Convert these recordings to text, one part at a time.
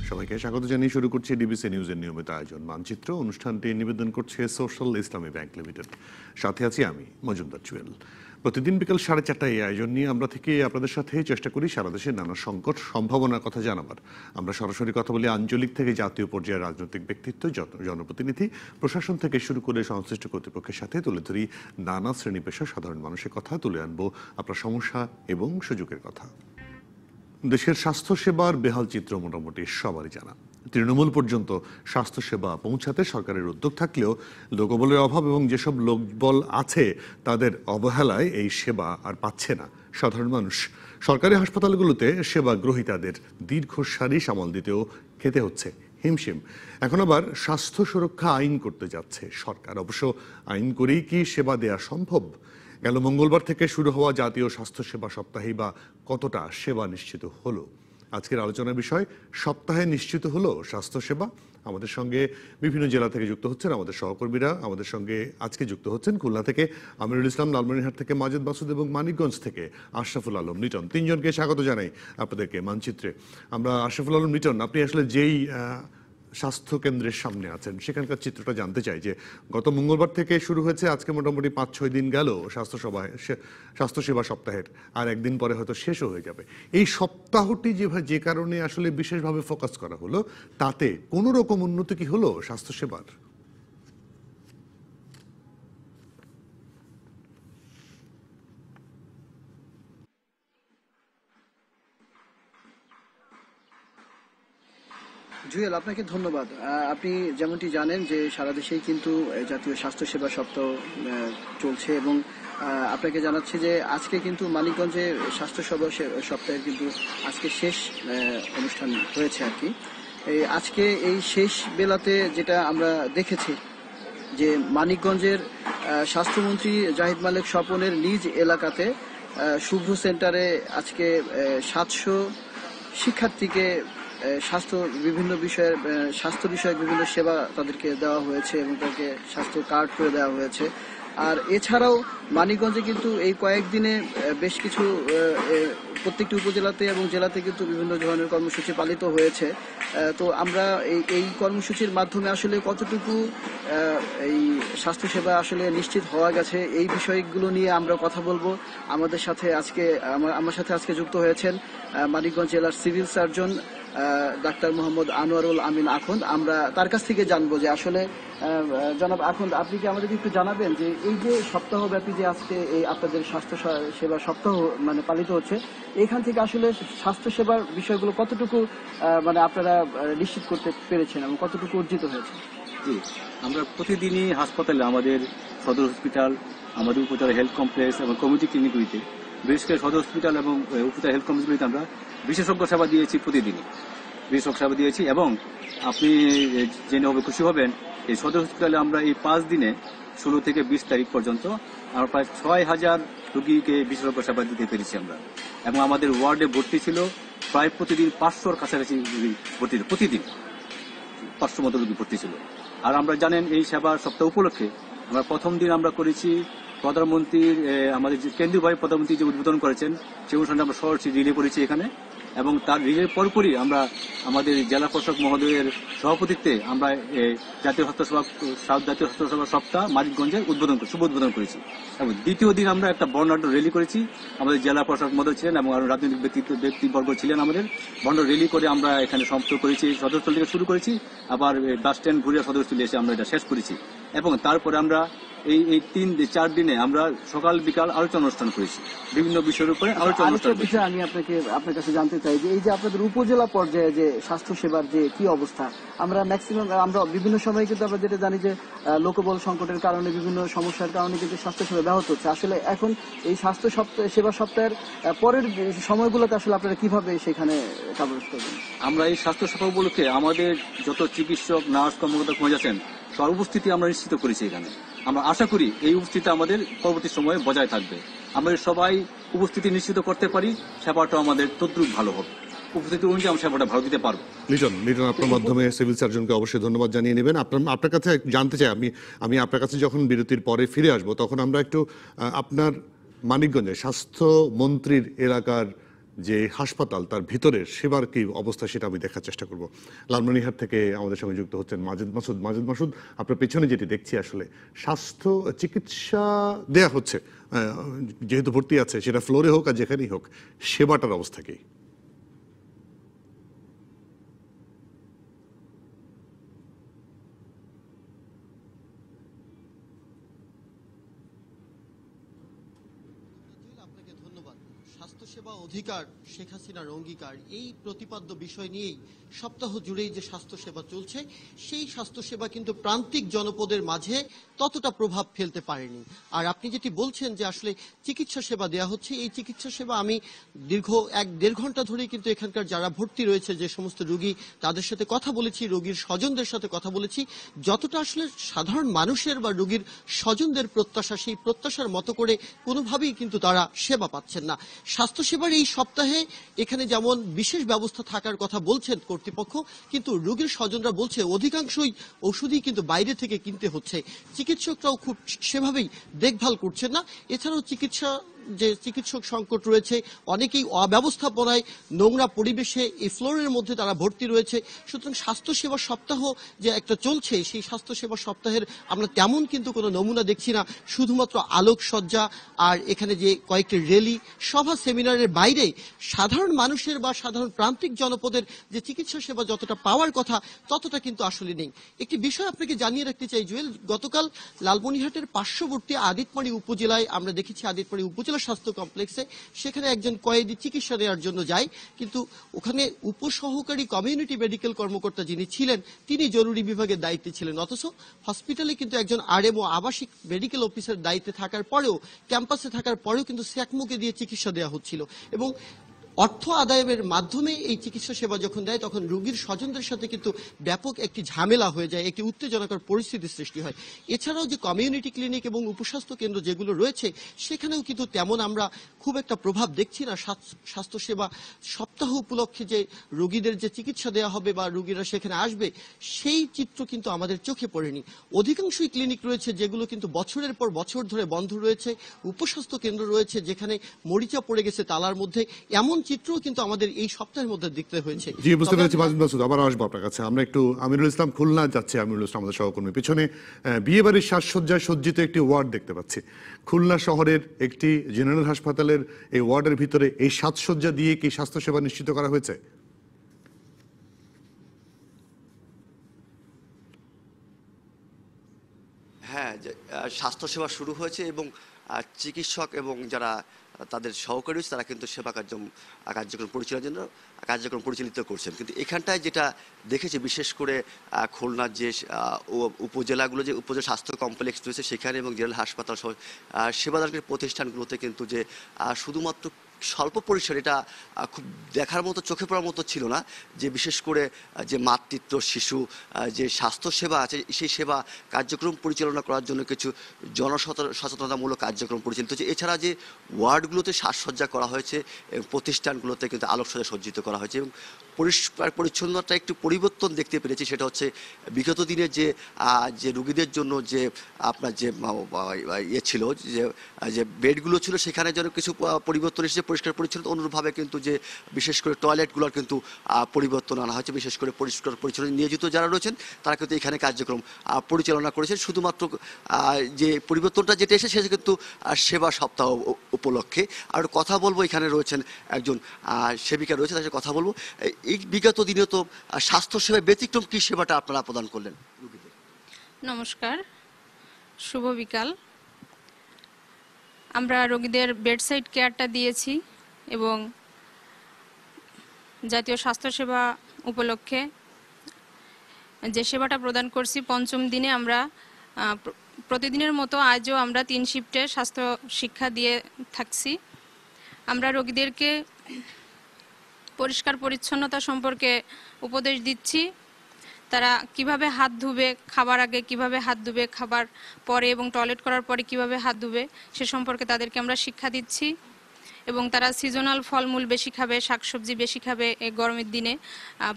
সবাইকে স্বাগত জানিয়ে শুরু করছি ডিবিসি নিউজের নিয়মিত আয়োজন মানচিত্র। অনুষ্ঠানটি নিবেদন করছে সোশ্যাল ইসলামী ব্যাংক লিমিটেড। সাথে আছি আমি মজুমদার জুয়েল। প্রতিদিন বিকাল 4:30 এই আয়োজন নিয়ে আমরা থেকে আপনাদের সাথে চেষ্টা করি সারা দেশের নানা সংকট সম্ভাবনার কথা জানাবার। আমরা সরাসরি কথা বলি আঞ্চলিক থেকে জাতীয় পর্যায়ের রাজনৈতিক ব্যক্তিত্ব, জনপ্রতিনিধি, প্রশাসন থেকে শুরু করে সংশ্লিষ্ট কর্তৃপক্ষের সাথে তুলে ধরি নানা শ্রেণী পেশা সাধারণ মানুষের কথা, তুলে আনবো আপনার সমস্যা এবং সুযোগের কথা। দেশের স্বাস্থ্যসেবার বেহাল চিত্র মোটামুটি সবারই জানা। তৃণমূল পর্যন্ত স্বাস্থ্যসেবা পৌঁছাতে সরকারের উদ্যোগ থাকলেও লোকবলের অভাব এবং যেসব লোকবল আছে তাদের অবহেলায় এই সেবা আর পাচ্ছে না সাধারণ মানুষ। সরকারি হাসপাতালগুলোতে সেবা গ্রহীতাদের দীর্ঘ সারি সামাল দিতেও খেতে হচ্ছে হিমশিম। এখন আবার স্বাস্থ্য সুরক্ষা আইন করতে যাচ্ছে সরকার। অবশ্য আইন করেই কি সেবা দেয়া সম্ভব? গেল মঙ্গলবার থেকে শুরু হওয়া জাতীয় স্বাস্থ্যসেবা সপ্তাহেই বা কতটা সেবা নিশ্চিত হলো? আজকের আলোচনার বিষয়, সপ্তাহে নিশ্চিত হলো স্বাস্থ্যসেবা? আমাদের সঙ্গে বিভিন্ন জেলা থেকে যুক্ত হচ্ছেন আমাদের সহকর্মীরা। আমাদের সঙ্গে আজকে যুক্ত হচ্ছেন খুলনা থেকে আমিরুল ইসলাম, লালমনিরহাট থেকে মাজেদ মাসুদ এবং মানিকগঞ্জ থেকে আশরাফুল আলম লিটন। তিনজনকে স্বাগত জানাই আপনাদেরকে মানচিত্রে। আমরা আশরাফুল আলম লিটন, আপনি আসলে যেই স্বাস্থ্য কেন্দ্রের সামনে আছেন সেখানকার চিত্রটা জানতে চাই। যে গত মঙ্গলবার থেকে শুরু হয়েছে, আজকে মোটামুটি 5-6 দিন গেল স্বাস্থ্যসেবা সপ্তাহের, আর একদিন পরে হয়তো শেষও হয়ে যাবে। এই সপ্তাহটি যে কারণে আসলে বিশেষভাবে ফোকাস করা হলো, তাতে কোনো রকম উন্নতি কি হলো স্বাস্থ্যসেবার? জুয়েল, আপনাকে ধন্যবাদ। আপনি যেমনটি জানেন যে সারা দেশেই কিন্তু জাতীয় স্বাস্থ্যসেবা সপ্তাহ চলছে এবং আপনাকে জানাচ্ছি যে আজকে কিন্তু মানিকগঞ্জে স্বাস্থ্যসেবা সপ্তাহের কিন্তু আজকে শেষ অনুষ্ঠান হয়েছে আর কি। আজকে এই শেষ বেলাতে যেটা আমরা দেখেছি যে মানিকগঞ্জের স্বাস্থ্যমন্ত্রী জাহিদ মালেক স্বপনের নিজ এলাকাতে শুভ্র সেন্টারে আজকে 700 শিক্ষার্থীকে স্বাস্থ্য বিষয়ক বিভিন্ন সেবা তাদেরকে দেওয়া হয়েছে এবং তাদেরকে স্বাস্থ্য কার্ড করে দেওয়া হয়েছে। আর এছাড়াও মানিকগঞ্জে কিন্তু এই কয়েকদিনে বেশ কিছু প্রত্যেকটি উপজেলাতে এবং জেলাতে কিন্তু বিভিন্ন ধরনের কর্মসূচি পালিত হয়েছে। তো আমরা এই কর্মসূচির মাধ্যমে আসলে কতটুকু এই স্বাস্থ্যসেবা আসলে নিশ্চিত হওয়া গেছে এই বিষয়গুলো নিয়ে আমরা কথা বলবো। আমার সাথে আজকে যুক্ত হয়েছেন মানিকগঞ্জ জেলার civil surgeon doctor Mohammad Anwarul Amin Akhand. আমরা তার কাছ থেকে জানবো যে আসলে জনাব আখন্দ, আপনি কি আমাদেরকে একটু জানাবেন যে এই যে সপ্তাহব্যাপী যে আজকে এই আপনাদের স্বাস্থ্য সেবা সপ্তাহ পালিত হচ্ছে, এখান থেকে আসলে স্বাস্থ্যসেবার বিষয়গুলো কতটুকু আপনারা নিশ্চিত করতে পেরেছেন এবং কতটুকু অর্জিত হয়েছে? জি, আমরা প্রতিদিনই হাসপাতালে, আমাদের সদর হসপিটাল, আমাদের উপজেলা হেলথ কমপ্লেক্স এবং কমিউনিটি ক্লিনিকগুলিতে, বিশেষ করে সদর হসপিটাল এবং উপজেলা হেলথ কমপ্লেক্সগুলিতে আমরা বিশেষজ্ঞ সেবা দিয়েছি। প্রতিদিনই বিশেষজ্ঞ সেবা দিয়েছি এবং আপনি জেনে হবে খুশি হবেন, এই সদর হসপিটালে আমরা এই 5 দিনে 16 থেকে 20 তারিখ পর্যন্ত আমরা প্রায় 6000 রোগীকে বিশেষজ্ঞ সেবা দিতে পেরেছি আমরা। এবং আমাদের ওয়ার্ডে ভর্তি ছিল প্রায় প্রতিদিন 500-র কাছাকাছি ভর্তি, প্রতিদিন 500 মতো রোগী ভর্তি ছিল। আর আমরা জানেন এই সেবা সপ্তাহ উপলক্ষে আমরা প্রথম দিন আমরা করেছি প্রধানমন্ত্রীর, আমাদের যে কেন্দ্রীয়ভাবে প্রধানমন্ত্রী যে উদ্বোধন করেছেন সেই অনুষ্ঠানে আমরা সরাসরি রিলে করেছি এখানে। এবং তার রিলের পরপরই আমরা আমাদের জেলা প্রশাসক মহোদয়ের সভাপতিত্বে আমরা জাতীয় স্বাস্থ্যসেবা সপ্তাহ মানিকগঞ্জে শুভ উদ্বোধন করেছি। এবং দ্বিতীয় দিন আমরা একটা বর্ণাঢ্য র্যালি করেছি। আমাদের জেলা প্রশাসক মহোদয় ছিলেন এবং আরো রাজনৈতিক ব্যক্তিবর্গ ছিলেন। আমাদের বর্ণাঢ্য র্যালি করে আমরা এখানে সমাপ্ত করেছি। সদরস্থল থেকে শুরু করেছি, আবার বাস স্ট্যান্ড ঘুরে সদরস্থলে এসে আমরা এটা শেষ করেছি। এবং তারপরে আমরা এই 3-4 দিনে আমরা সকাল বিকাল আলোচনা অনুষ্ঠান করেছি বিভিন্ন বিষয়ের উপরে আলোচনা অনুষ্ঠান। আমি আপনার কাছে জানতে চাই যে এই যে আপনাদের উপজেলা পর্যায়ে যে স্বাস্থ্যসেবার যে কি অবস্থা, আমরা বিভিন্ন সময় কিন্তু আমরা যেটা জানি যে লোকবল সংকটের কারণে বিভিন্ন সমস্যার কারণে কিন্তু স্বাস্থ্যসেবা ব্যাহত হচ্ছে। আসলে এখন এই স্বাস্থ্য সেবা সপ্তাহের পরের সময়গুলোতে আসলে আপনারা কিভাবে সেখানে কাভারেজ করবেন? আমরা এই স্বাস্থ্যসেবা উপলক্ষে আমাদের যত চিকিৎসক, নার্স, কর্মকর্তা কমে যাচ্ছেন তার উপস্থিতি আমরা নিশ্চিত করেছি এখানে। আমরা আশা করি এই উপস্থিতি আমাদের পরবর্তী সময়ে বজায় থাকবে। আমরা সবাই উপস্থিতি নিশ্চিত করতে পারি, সেবাটা আমাদের তদ্রুপ ভালো হবে। উপস্থিতি অনুযায়ী আমরা সেবাটা ভালো দিতে পারবো। লিটন, আপনার মাধ্যমে সিভিল সার্জনকে অবশ্যই ধন্যবাদ জানিয়ে নেবেন। আপনার কাছে জানতে চাই, আমি আপনার কাছে যখন বিরতির পরে ফিরে আসবো তখন আমরা একটু আপনার মানিকগঞ্জে স্বাস্থ্যমন্ত্রীর এলাকার যে হাসপাতাল তার ভিতরের সেবার কি অবস্থা সেটা আমি দেখার চেষ্টা করব। লালমনিরহাট থেকে আমাদের সঙ্গে যুক্ত হচ্ছেন মাজিদ মাসুদ। আপনার পেছনে যেটি দেখছি আসলে স্বাস্থ্য চিকিৎসা দেয়া হচ্ছে, যেহেতু ভর্তি আছে, সেটা ফ্লোরে হোক আর যেখানেই হোক, সেবাটার অবস্থা কি? আপনাকে ধন্যবাদ। স্বাস্থ্যসেবা অধিকার শেখ হাসিনার অঙ্গীকার, এই প্রতিপাদ্য বিষয় নিয়েই সপ্তাহ জুড়েই যে স্বাস্থ্যসেবা চলছে, সেই স্বাস্থ্যসেবা কিন্তু প্রান্তিক জনপদের মাঝে ততটা প্রভাব ফেলতে পারেনি। আর আপনি যেটি বলছেন যে আসলে চিকিৎসা সেবা দেওয়া হচ্ছে, এই চিকিৎসা সেবা আমি দীর্ঘ 1-1.5 ঘন্টা ধরে কিন্তু এখানকার যারা ভর্তি রয়েছে, যে সমস্ত রোগী, তাদের সাথে কথা বলেছি, রোগীর স্বজনদের সাথে কথা বলেছি। যতটা আসলে সাধারণ মানুষের বা রোগীর স্বজনদের প্রত্যাশা, সেই প্রত্যাশার মতো করে কোনোভাবেই কিন্তু তারা সেবা পাচ্ছেন না। স্বাস্থ্যসেবার এই সপ্তাহে এখানে যেমন বিশেষ ব্যবস্থা থাকার কথা বলছেন কর্তৃপক্ষ, কিন্তু রোগীর স্বজনরা বলছে অধিকাংশই ওষুধই কিন্তু বাইরে থেকে কিনতে হচ্ছে। চিকিৎসকরাও খুব সেভাবেই দেখভাল করছেন না। এছাড়াও যে চিকিৎসক সংকট রয়েছে, অনেকেই অব্যবস্থাপনায়, নোংরা পরিবেশে এই ফ্লোরের মধ্যে তারা ভর্তি রয়েছে। সুতরাং স্বাস্থ্যসেবা সপ্তাহ যে একটা চলছে, সেই স্বাস্থ্যসেবা সপ্তাহের আমরা তেমন কিন্তু কোনো নমুনা দেখছি না। শুধুমাত্র আলোকসজ্জা আর এখানে যে কয়েকটি র্যালি, সভা, সেমিনারের বাইরে সাধারণ মানুষের বা সাধারণ প্রান্তিক জনপদের যে চিকিৎসা সেবা যতটা পাওয়ার কথা, ততটা কিন্তু আসলে নেই। একটি বিষয় আপনাকে জানিয়ে রাখতে চাই জুয়েল, গতকাল লালমনিরহাটের পার্শ্ববর্তী আদিতমারী উপজেলায় আমরা দেখেছি, আদিতমারী উপজেলা স্বাস্থ্য কমপ্লেক্সে সেখানে একজন কয়েদি চিকিৎসা নেওয়ার জন্য যায়, কিন্তু ওখানে উপসহকারী কমিউনিটি মেডিকেল কর্মকর্তা যিনি ছিলেন, তিনি জরুরি বিভাগের দায়িত্বে ছিলেন। অথচ হসপিটালে কিন্তু একজন আরএমও, আবাসিক মেডিকেল অফিসার দায়িত্বে থাকার পরেও, ক্যাম্পাসে থাকার পরেও কিন্তু স্যাকমুকে দিয়ে চিকিৎসা দেওয়া হচ্ছিল। এবং অর্থ আদায়ের মাধ্যমে এই চিকিৎসা সেবা যখন দেয়, তখন রোগীর স্বজনদের সাথে কিন্তু ব্যাপক একটি ঝামেলা হয়ে যায়, একটি উত্তেজনাকর পরিস্থিতির সৃষ্টি হয়। এছাড়াও যে কমিউনিটি ক্লিনিক এবং উপস্বাস্থ্য কেন্দ্র যেগুলো রয়েছে, সেখানেও কিন্তু তেমন আমরা খুব একটা প্রভাব দেখছি না। স্বাস্থ্যসেবা সপ্তাহ উপলক্ষে যে রোগীদের যে চিকিৎসা দেওয়া হবে বা রোগীরা সেখানে আসবে, সেই চিত্র কিন্তু আমাদের চোখে পড়েনি। অধিকাংশই ক্লিনিক রয়েছে যেগুলো কিন্তু বছরের পর বছর ধরে বন্ধ রয়েছে, উপস্বাস্থ্য কেন্দ্র রয়েছে যেখানে মরিচা পড়ে গেছে তালার মধ্যে, এমন চিত্রও কিন্তু আমাদের এই সপ্তাহের মধ্যে দেখতে হয়েছে। জি, বুঝতে পেরেছি মাজিদ মাসুদ। আবার আসবো আপনার কাছে। আমরা একটু আমিরুল ইসলাম খুলনা যাচ্ছে। আমিরুল ইসলাম আমাদের সহকর্মী। পিছনে বিয়ে বাড়ির সাজসজ্জায় সজ্জিত একটি ওয়ার্ড দেখতে পাচ্ছি। খুলনা শহরের একটি জেনারেল হাসপাতালের এই ওয়ার্ডের ভিতরে এই সাজসজ্জা দিয়ে কি স্বাস্থ্যসেবা নিশ্চিত করা হয়েছে? হ্যাঁ, স্বাস্থ্যসেবা শুরু হয়েছে এবং চিকিৎসক এবং যারা তাদের সহকারী রয়েছে তারা কিন্তু সেবা কার্যক্রম পরিচালিত করছেন। কিন্তু এখানটায় যেটা দেখেছি, বিশেষ করে খুলনার যে উপজেলাগুলো, যে উপজেলা স্বাস্থ্য কমপ্লেক্স রয়েছে সেখানে এবং জেনারেল হাসপাতাল সহ সেবাদানকারী প্রতিষ্ঠানগুলোতে কিন্তু যে শুধুমাত্র স্বল্প পরিসর, এটা খুব দেখার মতো, চোখে পড়ার মতো ছিল না, যে বিশেষ করে যে মাতৃত্ব, শিশু যে স্বাস্থ্যসেবা আছে, সেই সেবা কার্যক্রম পরিচালনা করার জন্য কিছু জনসচেতনতামূলক কার্যক্রম পরিচালিত হচ্ছে। এছাড়া যে ওয়ার্ডগুলোতে সাজসজ্জা করা হয়েছে, প্রতিষ্ঠানগুলোতে কিন্তু আলোকসজ্জা সজ্জিত করা হয়েছে এবং পরিষ্কার পরিচ্ছন্নতা একটু পরিবর্তন দেখতে পেরেছি। সেটা হচ্ছে বিগত দিনের যে রোগীদের জন্য যে আপনার যে ছিল, যে বেডগুলো ছিল, সেখানে যেন কিছু পরিবর্তন এসেছে, পরিষ্কার পরিচ্ছন্ন। অনুরূপভাবে কিন্তু যে বিশেষ করে টয়লেটগুলোর কিন্তু পরিবর্তন আনা হয়েছে। বিশেষ করে পরিষ্কার পরিচ্ছন্ন নিয়োজিত যারা রয়েছেন তারা কিন্তু এখানে কার্যক্রম পরিচালনা করেছেন। শুধুমাত্র যে পরিবর্তনটা যেটা এসেছে সেটা কিন্তু সেবা সপ্তাহ উপলক্ষে। আর কথা বলবো, এখানে রয়েছেন একজন সেবিকা রয়েছে, তার সাথে কথা বলবো। এই বিগত দিনে তো স্বাস্থ্যসেবায় ব্যতিক্রম কি সেবাটা আপনারা প্রদান করলেন? নমস্কার, শুভ বিকাল। আমরা রোগীদের বেডসাইড কেয়ারটা দিয়েছি এবং জাতীয় স্বাস্থ্যসেবা উপলক্ষে যে সেবাটা প্রদান করছি, পঞ্চম দিনে আমরা প্রতিদিনের মতো আজও আমরা 3 শিফটে স্বাস্থ্য শিক্ষা দিয়ে থাকছি। আমরা রোগীদেরকে পরিষ্কার পরিচ্ছন্নতা সম্পর্কে উপদেশ দিচ্ছি। তারা কিভাবে হাত ধুবে, খাবার আগে কিভাবে হাত ধুবে, খাবার পরে এবং টয়লেট করার পরে কিভাবে হাত ধুবে, সে সম্পর্কে তাদেরকে আমরা শিক্ষা দিচ্ছি। এবং তারা সিজনাল ফলমূল বেশি খাবে, শাকসবজি বেশি খাবে, এই গরমের দিনে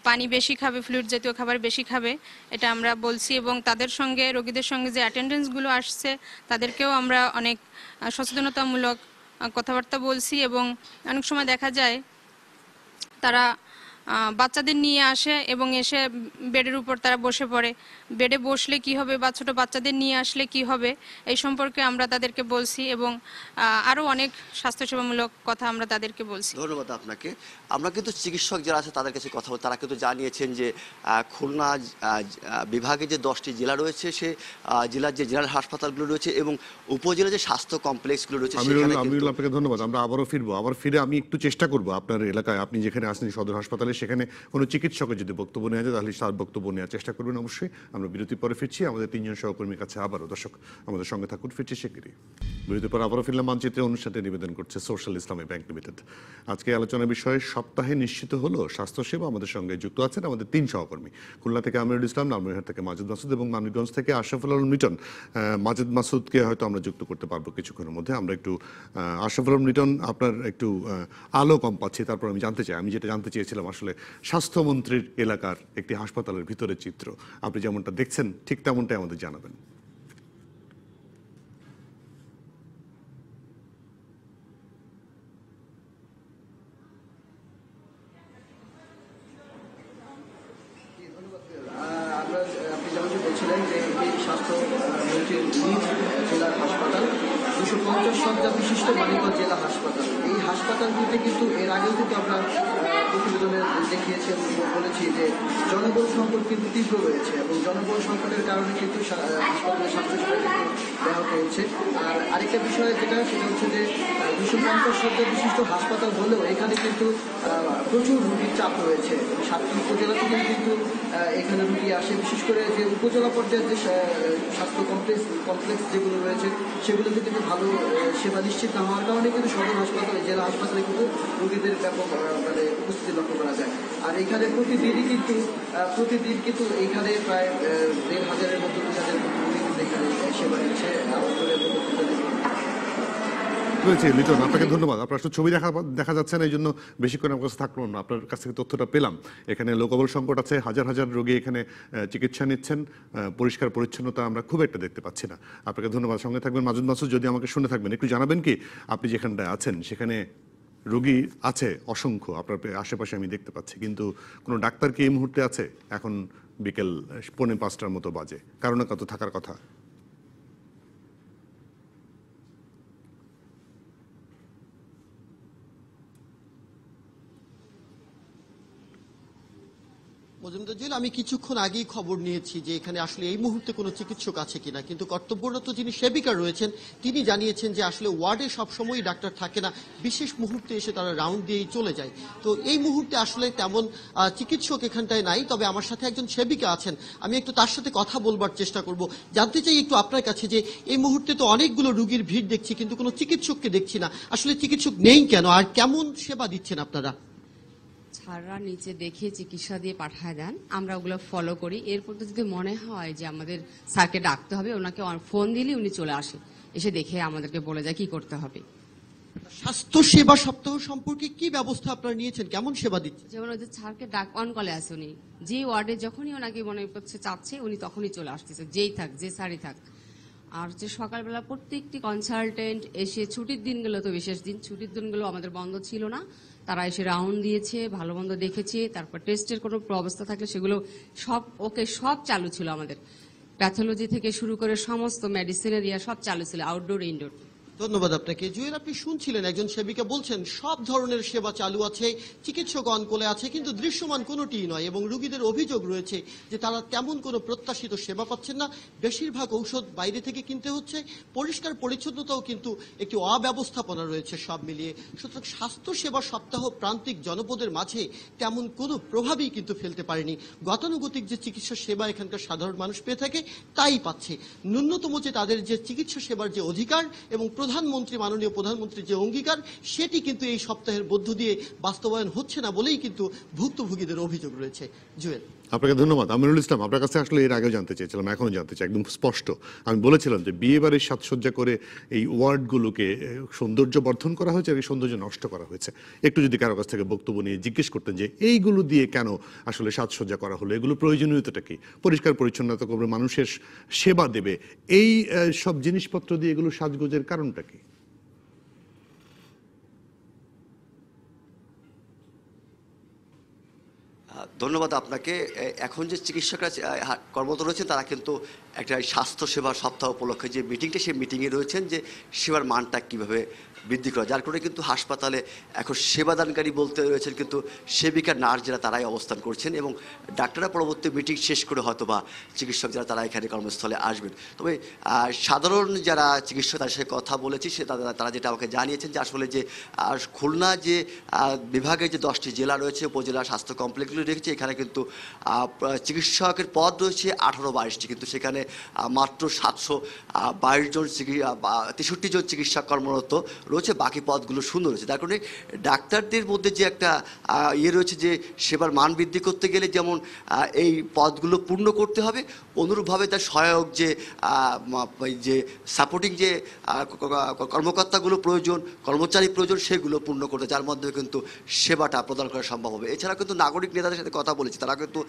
পানি বেশি খাবে, ফ্লুইড জাতীয় খাবার বেশি খাবে, এটা আমরা বলছি। এবং তাদের সঙ্গে, রোগীদের সঙ্গে যে অ্যাটেন্ডেন্সগুলো আসছে, তাদেরকেও আমরা অনেক সচেতনতামূলক কথাবার্তা বলছি। এবং অনেক সময় দেখা যায় তারা বাচ্চাদের নিয়ে আসে এবং এসে বেডের উপর তারা বসে পড়ে। বেডে বসলে কি হবে বা ছোট বাচ্চাদের নিয়ে আসলে কি হবে এই সম্পর্কে আমরা তাদেরকে বলছি এবং আরও অনেক স্বাস্থ্যসেবামূলক কথা আমরা তাদেরকে বলছি। ধন্যবাদ আপনাকে। আমরা কিন্তু চিকিৎসক যারা আছে তাদের কাছে কথা বলি, তারা কিন্তু জানিয়েছেন যে খুলনা বিভাগে যে 10টি জেলা রয়েছে, সে জেলার যে জেলার হাসপাতালগুলো রয়েছে এবং উপজেলা যে স্বাস্থ্য কমপ্লেক্সগুলো রয়েছে সেখানে আমিরুল, আপনাকে ধন্যবাদ। আমরা আবারও ফিরবো, আবার ফিরে আমি একটু চেষ্টা করবো আপনার এলাকায় আপনি যেখানে আসেন সদর হাসপাতালে, সেখানে কোনো চিকিৎসকের যদি বক্তব্য নেওয়া যায় তাহলে তার বক্তব্য নেওয়ার চেষ্টা করবেন অবশ্যই। আমরা বিরতির পরে ফিরছি আমাদের 3 জন সহকর্মীর কাছে আবারও। দর্শক আমাদের সঙ্গে থাকুন, ফিরছি শিগগিরই। বিরতির পর আবারও ফিরলাম মানচিত্রে। অনুষ্ঠানটি নিবেদন করছে সোশ্যাল ইসলামী ব্যাংক লিমিটেড। আজকে আলোচনার বিষয়ে সপ্তাহে নিশ্চিত হলো স্বাস্থ্যসেবা। আমাদের সঙ্গে যুক্ত আছেন আমাদের 3 সহকর্মী। খুলনা থেকে আমিরুল ইসলাম, লালমনিরহাট থেকে মাজেদ মাসুদ এবং মানিকগঞ্জ থেকে আশরাফুল আলম লিটন। মাজেদ মাসুদকে হয়তো আমরা যুক্ত করতে পারবো কিছুক্ষণের মধ্যে। আমরা একটু আশরাফুল আলম লিটন, আপনার একটু আলো কম পাচ্ছি, তারপর আমি জানতে চাই, আমি যেটা জানতে চেয়েছিলাম আসলে স্বাস্থ্যমন্ত্রীর এলাকার একটি হাসপাতালের ভিতরের চিত্র আপনি যেমনটা দেখছেন ঠিক তেমনটাই আমাদের জানাবেন। আপনি যেমনটি বলছিলেন যে এই স্বাস্থ্যমন্ত্রীর নিজ জেলার হাসপাতাল 250 শয্যা বিশিষ্ট মানিকগঞ্জ জেলা হাসপাতাল। এই হাসপাতালটিতে কিন্তু এর আগেও কিন্তু আমরা প্রতিবেদনে দেখিয়েছি এবং বলেছি যে জনবল সংকট কিন্তু তীব্র রয়েছে এবং জনবল সংকটের কারণে কিন্তু হাসপাতালের স্বাস্থ্যসেবা কিন্তু ব্যাহত হচ্ছে। আর আরেকটা বিষয় যেটা সেটা হচ্ছে যে 250 শয্যা বিশিষ্ট হাসপাতাল হলেও এখানে কিন্তু প্রচুর রোগীর চাপ রয়েছে। 7টি উপজেলা থেকে কিন্তু এখানে রুগী আসে, বিশেষ করে যে উপজেলা পর্যায়ের যে স্বাস্থ্য কমপ্লেক্স যেগুলো রয়েছে সেগুলোতে কিন্তু ভালো সেবা নিশ্চিত না হওয়ার কারণে কিন্তু সদর হাসপাতালে, জেলা হাসপাতালে কিন্তু রোগীদের ব্যাপক উপস্থিতি লক্ষ্য করা যায়। আর এখানে প্রতিদিন কিন্তু এইখানে প্রায় 1,500-এর মতো 2,000 রোগী কিন্তু এখানে সেবা নিচ্ছে। লিটন, আপনাকে ধন্যবাদ। আপনার আসলে ছবি দেখা যাচ্ছে না, এই জন্য বেশিক্ষণ আমার কাছে থাকলাম না। আপনার কাছ থেকে তথ্যটা পেলাম। এখানে লোকবল সংকট আছে, হাজার হাজার রোগী এখানে চিকিৎসা নিচ্ছেন। পরিষ্কার পরিচ্ছন্নতা আমরা খুব একটা দেখতে পাচ্ছি না। আপনাকে ধন্যবাদ। সঙ্গে থাকবেন মাজেদ মাসুদ, যদি আমাকে শুনে থাকবেন একটু জানাবেন কি আপনি যেখানটায় আছেন সেখানে রোগী আছে অসংখ্য, আপনার আশেপাশে আমি দেখতে পাচ্ছি, কিন্তু কোনো ডাক্তার কি এই মুহূর্তে আছে? এখন বিকেল 4:45টার মতো বাজে, কারণ কত থাকার কথা। মজুমদার জুয়েল, আমি কিছুক্ষণ আগেই খবর নিয়েছি যে এখানে আসলে এই মুহূর্তে কোনো চিকিৎসক আছে কিনা, কিন্তু কর্তব্যরত যিনি সেবিকা রয়েছেন তিনি জানিয়েছেন যে আসলে ওয়ার্ডে সবসময়ই ডাক্তার থাকে না, বিশেষ মুহূর্তে এসে তারা রাউন্ড দিয়েই চলে যায়। তো এই মুহূর্তে আসলে তেমন চিকিৎসক এখানটায় নাই, তবে আমার সাথে একজন সেবিকা আছেন, আমি একটু তার সাথে কথা বলবার চেষ্টা করব। জানতে চাই একটু আপনার কাছে যে এই মুহূর্তে তো অনেকগুলো রোগীর ভিড় দেখছি কিন্তু কোনো চিকিৎসককে দেখছি না, আসলে চিকিৎসক নেই কেন আর কেমন সেবা দিচ্ছেন আপনারা? স্যাররা নিচে দেখে চিকিৎসা দিয়ে পাঠায় দেন, আমরা ওগুলো ফলো করি। এরপর তো যদি মনে হয় যে আমাদের স্যারকে ডাকতে হবে, ওনাকে ফোন দিলে উনি চলে আসে, এসে দেখে আমাদেরকে বলে যায় কি করতে হবে। স্বাস্থ্য সেবা সপ্তাহ সম্পর্কে কি ব্যবস্থা আপনারা নিয়েছেন, কেমন সেবা দিচ্ছেন? যেমন ওই যে স্যারকে ডাক অন কলে আছে, উনি যে ওয়ার্ডে যখনই ওনাকে মনে করছে চাচ্ছে উনি তখনই চলে আসতেছে, যেই থাক যে স্যারই থাক। আর যে সকালবেলা প্রত্যেকটি কনসালটেন্ট এসে, ছুটির দিনগুলো তো বিশেষ দিন, ছুটির দিনগুলো আমাদের বন্ধ ছিল না, তারা এসে রাউন্ড দিয়েছে, ভালো মন্দ দেখেছে, তারপর টেস্টের কোনো অবস্থা থাকলে সেগুলো সব চালু ছিল আমাদের। প্যাথোলজি থেকে শুরু করে সমস্ত মেডিসিনের সব চালু ছিল, আউটডোর ইনডোর। ধন্যবাদ আপনাকে। জুয়েল, আপনি শুনছিলেন একজন সেবিকা বলছেন সব ধরনের সেবা চালু আছে, চিকিৎসক অনকলে আছে, কিন্তু দৃশ্যমান কোনোটিই নয় এবং রোগীদের অভিযোগ রয়েছে যে তারা তেমন কোনো প্রত্যাশিত সেবা পাচ্ছেন না, বেশিরভাগ ঔষধ বাইরে থেকে কিনতে হচ্ছে, পরিষ্কার পরিচ্ছন্নতাও কিন্তু একটি অব্যবস্থাপনা রয়েছে সব মিলিয়ে। সুতরাং স্বাস্থ্য সেবা সপ্তাহ প্রান্তিক জনপদের মাঝে তেমন কোনো প্রভাবই কিন্তু ফেলতে পারেনি। গতানুগতিক যে চিকিৎসা সেবা এখানকার সাধারণ মানুষ পেয়ে থাকে তাই পাচ্ছে। ন্যূনতম যে তাদের যে চিকিৎসা সেবার যে অধিকার এবং মাননীয় প্রধানমন্ত্রীর যে অঙ্গীকার সেটি কিন্তু এই সপ্তাহের মধ্য দিয়ে বাস্তবায়ন হচ্ছে না বলেই কিন্তু ভুক্তভোগীদের অভিযোগ রয়েছে। জুয়েল, আপনাকে ধন্যবাদ। আমিরুল ইসলাম, আপনার কাছে আসলে এর আগেও জানতে চেয়েছিলাম, এখনো জানতে চাই একদম স্পষ্ট। আমি বলেছিলাম যে বিয়ে বাড়ির সাজসজ্জা করে এই ওয়ার্ডগুলোকে সৌন্দর্য বর্ধন করা হয়েছে আর এই সৌন্দর্য নষ্ট করা হয়েছে। একটু যদি কারো কাছ থেকে বক্তব্য নিয়ে জিজ্ঞেস করতেন যে এইগুলো দিয়ে কেন আসলে সাজসজ্জা করা হলো, এগুলো প্রয়োজনীয়তাটা কি, পরিষ্কার পরিচ্ছন্নতা করবে, মানুষের সেবা দেবে, এই সব জিনিসপত্র দিয়ে এগুলো সাজগোজের কারণটা কি? ধন্যবাদ আপনাকে। এখন যে চিকিৎসকরা কর্মরত রয়েছেন তারা কিন্তু একটা স্বাস্থ্যসেবা সপ্তাহ উপলক্ষে যে মিটিংটা, সেই মিটিংয়ে রয়েছেন যে সেবার মানটা কীভাবে বৃদ্ধি করা, যার কারণে কিন্তু হাসপাতালে এখন সেবাদানকারী বলতে রয়েছেন কিন্তু সেবিকা, নার্স যারা তারাই অবস্থান করছেন, এবং ডাক্তাররা পরবর্তী মিটিং শেষ করে হয়তো বা চিকিৎসক যারা তারা এখানে কর্মস্থলে আসবেন। তবে সাধারণ যারা চিকিৎসক তাদের সাথে কথা বলেছি, তারা যেটা আমাকে জানিয়েছেন যে আসলে যে খুলনা যে বিভাগের যে 10টি জেলা রয়েছে, উপজেলা স্বাস্থ্য কমপ্লেক্সগুলো রেখেছে, এখানে কিন্তু চিকিৎসকের পদ রয়েছে 18-22টি, কিন্তু সেখানে মাত্র 722 জন 63 জন চিকিৎসক কর্মরত রয়েছে, বাকি পদগুলো শূন্য রয়েছে। তার কারণে ডাক্তারদের মধ্যে যে একটা রয়েছে যে সেবার মান বৃদ্ধি করতে গেলে যেমন এই পদগুলো পূর্ণ করতে হবে, অনুরূপভাবে তার সহায়ক যে সাপোর্টিং যে কর্মকর্তাগুলো প্রয়োজন, কর্মচারী প্রয়োজন, সেগুলো পূর্ণ করতে, যার মধ্যে কিন্তু সেবাটা প্রদান করা সম্ভব হবে। এছাড়া কিন্তু নাগরিক নেতাদের সাথে কথা বলেছি, তারা কিন্তু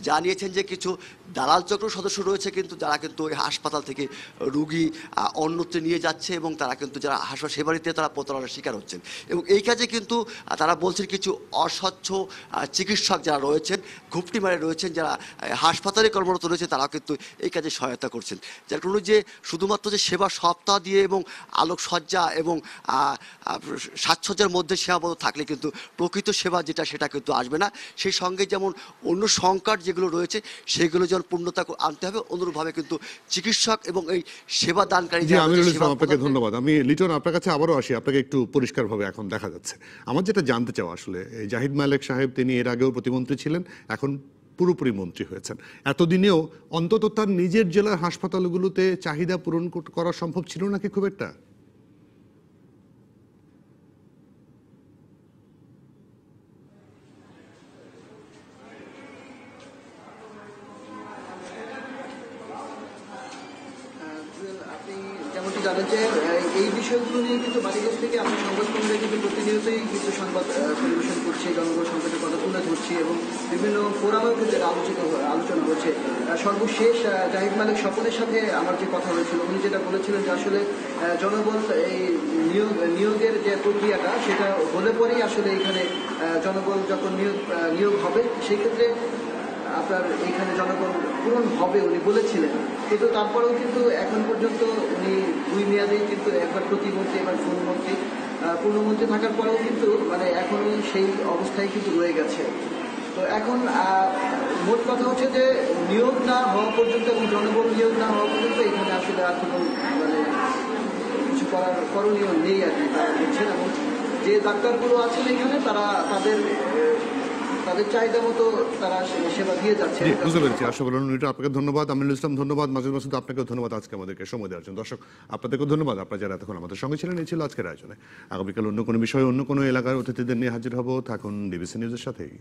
জানিয়েছেন যে কিছু দালাল চক্র সদস্য রয়েছে কিন্তু যারা কিন্তু এই হাসপাতাল থেকে রুগী অন্যত্র নিয়ে যাচ্ছে, এবং তারা কিন্তু যারা হাসপাতাল সেবা নিতে তারা প্রতারণার শিকার হচ্ছেন, এবং এই কাজে কিন্তু তারা বলছেন কিছু অস্বচ্ছ চিকিৎসক যারা রয়েছেন, ঘুপটি মারে রয়েছেন, যারা হাসপাতালে কর্মরত রয়েছে, তারা কিন্তু এই কাজে সহায়তা করছেন। যার কারণে যে শুধুমাত্র যে সেবা সপ্তাহ দিয়ে এবং আলোকসজ্জা এবং সাজসজ্জার মধ্যে সীমাবদ্ধ থাকলে কিন্তু প্রকৃত সেবা যেটা সেটা কিন্তু আসবে না। সেই সঙ্গে যেমন অন্য সংকট যেগুলো রয়েছে সেগুলো যেমন পূর্ণতা আনতে হবে, অনুরূপভাবে কিন্তু চিকিৎসক এবং এই সেবা দানকারী। আপনাকে ধন্যবাদ। আমি লিটন আপনার কাছে আবারও আসি, আপনাকে একটু পরিষ্কারভাবে এখন দেখা যাচ্ছে। আমার যেটা জানতে চাওয়া আসলে, জাহিদ মালেক সাহেব তিনি এর আগেও প্রতিমন্ত্রী ছিলেন, এখন পুরোপুরি মন্ত্রী হয়েছেন। এতদিনেও অন্তত তার নিজের জেলার হাসপাতালগুলোতে চাহিদা পূরণ করা সম্ভব ছিল নাকি খুব একটা? আপনি যেমনটি জানেন যে এই বিষয়গুলো নিয়ে কিন্তু মানিকগঞ্জ থেকে আমরা সংবাদকর্মীরা কিন্তু প্রতিনিয়তই কিন্তু সংবাদ পরিবেশন করছি, জনগণ সংকটের কথা তুলে ধরছি, এবং বিভিন্ন ফোরামেও কিন্তু আলোচনা হচ্ছে। সর্বশেষ জাহিদ মালিক স্বপনের সাথে আমার যে কথা হয়েছিল, উনি যেটা বলেছিলেন যে আসলে জনবল এই নিয়োগের যে প্রক্রিয়াটা সেটা হলে পরেই আসলে এখানে জনবল যখন নিয়োগ হবে সেই ক্ষেত্রে আপনার এখানে জনগণ পূরণ হবে উনি বলেছিলেন। কিন্তু তারপরেও কিন্তু এখন পর্যন্ত উনি 2 মেয়াদেই কিন্তু একবার প্রতিমন্ত্রী, একবার পূর্ণমন্ত্রী, পূর্ণমন্ত্রী থাকার পরেও কিন্তু মানে এখনই সেই অবস্থায় কিন্তু রয়ে গেছে। তো এখন মোট কথা হচ্ছে যে নিয়োগ না হওয়া পর্যন্ত এবং জনবল নিয়োগ না হওয়া পর্যন্ত এখানে আসলে আর কোনো মানে কিছু করার করণীয় নেই আর কি তারা বলছেন। এবং যে ডাক্তারগুলো আছেন এখানে তারা তাদের চাহিদা মতো তারা সেবা দিয়ে যাচ্ছে। বুঝতে পেরেছি। আপনাকে ধন্যবাদ। আমিনুল ইসলাম ধন্যবাদ। মাজিদ মাসুদ আপনাকেও ধন্যবাদ আজকে আমাদেরকে সময় দেওয়ার জন্য। দর্শক আপনাদেরকেও ধন্যবাদ, আপনারা যারা এতক্ষণ আমাদের সঙ্গে ছিলেন। এই ছিল আজকের আয়োজনে। আগামীকাল অন্য কোনো বিষয়ে অন্য কোনো এলাকার অতিথিদের নিয়ে হাজির হব। থাকুন ডিবিসি নিউজের সাথেই।